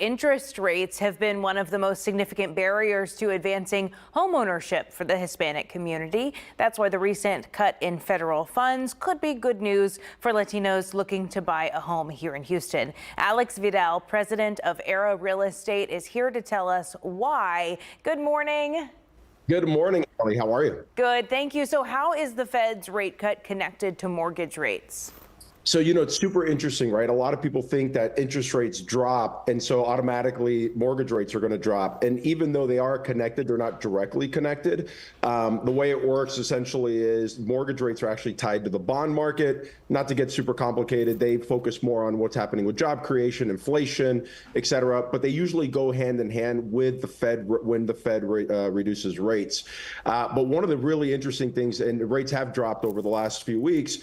interest rates have been one of the most significant barriers to advancing homeownership for the Hispanic community. That's why the recent cut in federal funds could be good news for Latinos looking to buy a home here in Houston. Alex Vidal, president of Era Real Estate, is here to tell us why. Good morning. Good morning, Ellie. How are you? Good, thank you. So how is the Fed's rate cut connected to mortgage rates? So, it's super interesting, right? A lot of people think that interest rates drop, and so automatically mortgage rates are going to drop. And even though they are connected, they're not directly connected. The way it works essentially is mortgage rates are actually tied to the bond market. Not to get super complicated, they focus more on what's happening with job creation, inflation, et cetera. But they usually go hand in hand with the Fed when the Fed reduces rates. But one of the really interesting things, and rates have dropped over the last few weeks,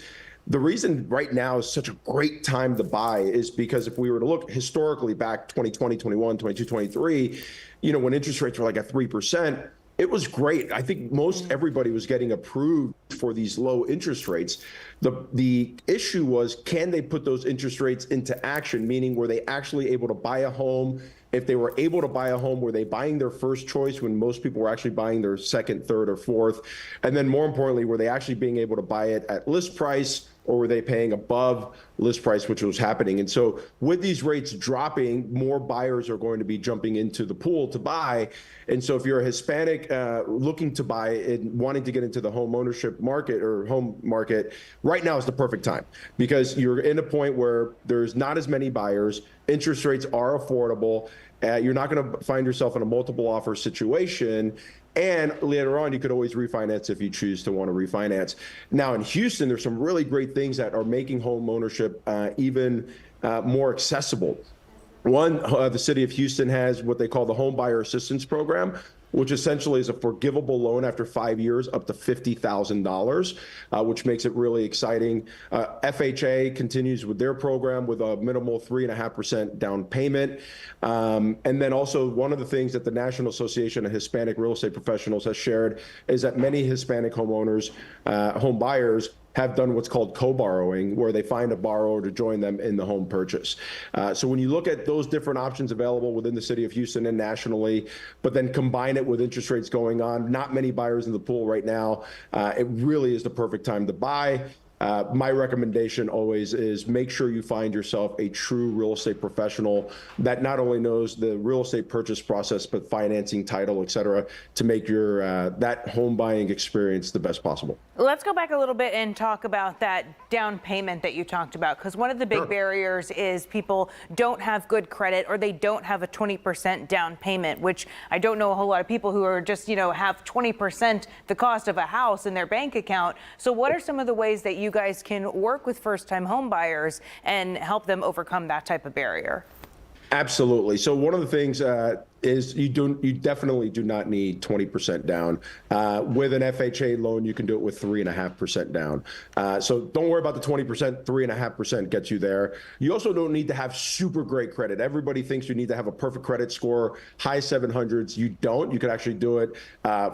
the reason right now is such a great time to buy is because if we were to look historically back 2020, 21, 22, 23, when interest rates were like at 3%, it was great. I think most everybody was getting approved for these low interest rates. The issue was, can they put those interest rates into action? Meaning, were they actually able to buy a home? If they were able to buy a home, were they buying their first choice when most people were actually buying their second, third, or fourth? And then more importantly, were they actually being able to buy it at list price, or were they paying above list price, which was happening? And so with these rates dropping, more buyers are going to be jumping into the pool to buy. And so if you're a Hispanic looking to buy and wanting to get into the home ownership market or home market, right now is the perfect time, because you're in a point where there's not as many buyers, interest rates are affordable, you're not going to find yourself in a multiple offer situation. And later on, you could always refinance if you choose to want to refinance. Now in Houston, there's some really great things that are making home ownership even more accessible. One, the city of Houston has what they call the Home Buyer Assistance Program, which essentially is a forgivable loan after 5 years up to $50,000, which makes it really exciting. FHA continues with their program with a minimal 3.5% down payment. And then also one of the things that the National Association of Hispanic Real Estate Professionals has shared is that many Hispanic homeowners, home buyers, have done what's called co-borrowing, where they find a borrower to join them in the home purchase. So when you look at those different options available within the city of Houston and nationally, but then combine it with interest rates going on, not many buyers in the pool right now, it really is the perfect time to buy. My recommendation always is make sure you find yourself a true real estate professional that not only knows the real estate purchase process, but financing, title, et cetera, to make your that home buying experience the best possible. Let's go back a little bit and talk about that down payment that you talked about, because one of the big barriers is people don't have good credit, or they don't have a 20% down payment, which I don't know a whole lot of people who are just, have 20% the cost of a house in their bank account. So what are some of the ways that you guys can work with first-time home buyers and help them overcome that type of barrier? Absolutely. So one of the things is you definitely do not need 20% down. With an FHA loan, you can do it with 3.5% down. So don't worry about the 20%, 3.5% gets you there. You also don't need to have super great credit. Everybody thinks you need to have a perfect credit score, high 700s. You don't. You could actually do it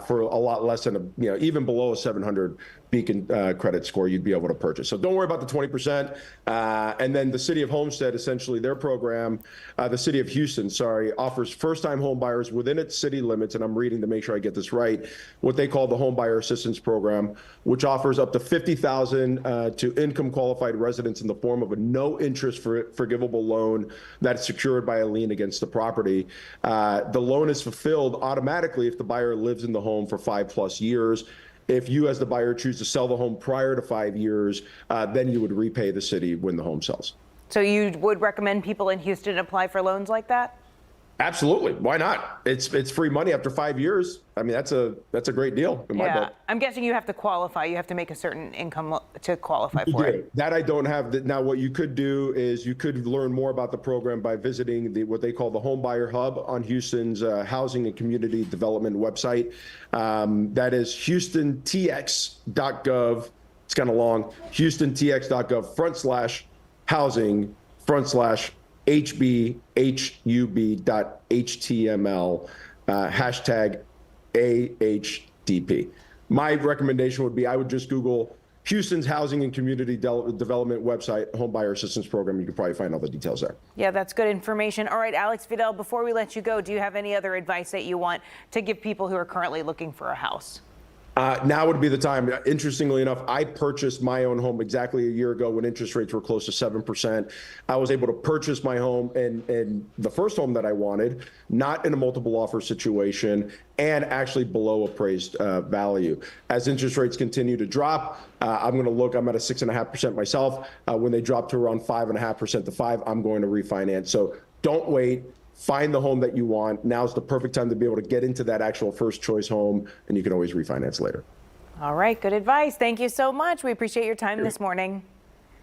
for a lot less than, even below a 700 Beacon credit score, you'd be able to purchase. So don't worry about the 20%. And then the City of Homestead, essentially their program, the City of Houston, offers first-time home buyers within its city limits, and I'm reading to make sure I get this right, what they call the Home Buyer Assistance Program, which offers up to $50,000 to income-qualified residents in the form of a no-interest forgivable loan that's secured by a lien against the property. The loan is fulfilled automatically if the buyer lives in the home for 5+ years. If you, as the buyer, choose to sell the home prior to 5 years, then you would repay the city when the home sells. So you would recommend people in Houston apply for loans like that? Absolutely. Why not? It's free money after 5 years. I mean, that's a great deal in my book. I'm guessing you have to qualify. You have to make a certain income to qualify for it. That I don't have. Now, what you could do is you could learn more about the program by visiting what they call the Home Buyer Hub on Houston's Housing and Community Development website. That is houstontx.gov. It's kind of long. houstontx.gov/housing/ hbhub.html #AHDP. My recommendation would be I would just Google Houston's Housing and Community Development website, Home Buyer Assistance Program. You can probably find all the details there. Yeah, that's good information. All right, Alex, Vidal, before we let you go, do you have any other advice that you want to give people who are currently looking for a house? Now would be the time. Interestingly enough, I purchased my own home exactly a year ago when interest rates were close to 7%. I was able to purchase my home and the first home that I wanted, not in a multiple offer situation, and actually below appraised value. As interest rates continue to drop, I'm going to look. I'm at a 6.5% myself. When they drop to around 5.5% to 5%, I'm going to refinance. So don't wait. Find the home that you want. Now's the perfect time to be able to get into that actual first choice home, and you can always refinance later. All right, good advice. Thank you so much. We appreciate your time this morning.